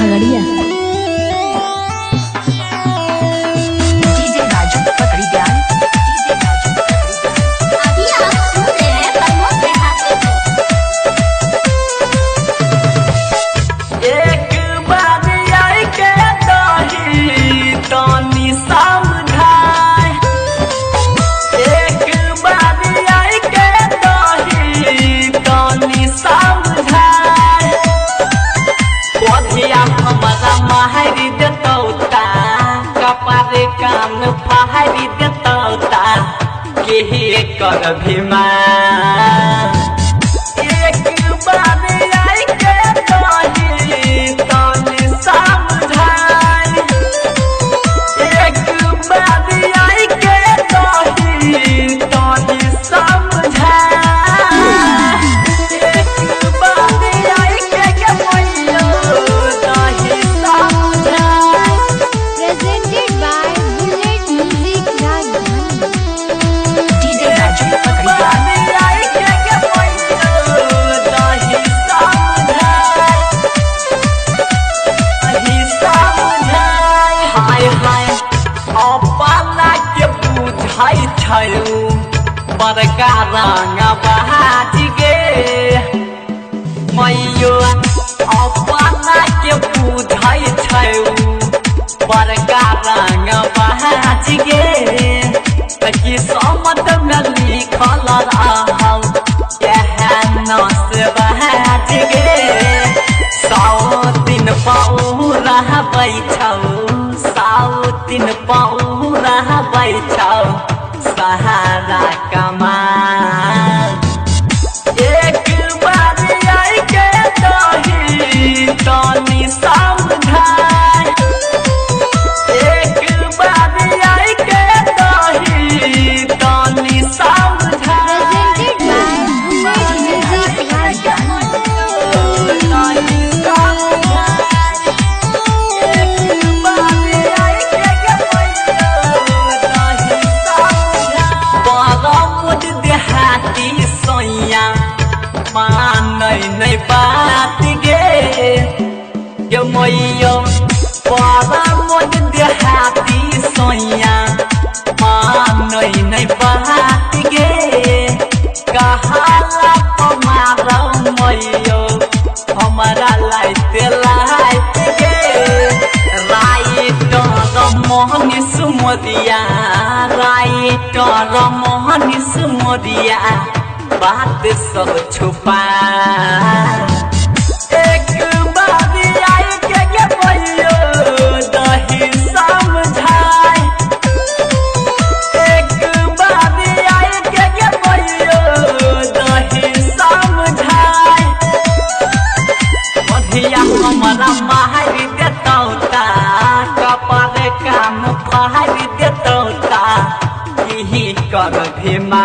खगड़िया। पहाड़ी देतौता कपारे कान पहाड़ी देतौता के कर भीमा एक बार आई के दही तनी समझाई एक बार आई के दही तनी समझाई एक बार आई के मैया दही बड़का रंग बहाज गे मैयो अपना के बुझाई बड़का रंग बहाज गे किस्मत में लिखल रहल से बहाज गे 100 दिन पाऊ रहबै छौ 100 दिन पाऊ रहबै छौ सहारा कमाल एक बार आई के दही तनी समझाई एक बार आई के दही तनी समझाई नहीं बात गे मैया बड़ा मोज देहाती सोया नहीं बात गे कहाला हमारा मैयो हमारा लाइट गे राइटर मोहनिस मोदिया राइटर मोहनिस मोदिया बात सब छुपा एक बार आई के मैया दही समझाई एक बार आई के मैया दही समझाई मधिया हमारा माहरी देतौता कपारे कान पहाड़ी देतौता यही कर भीमा।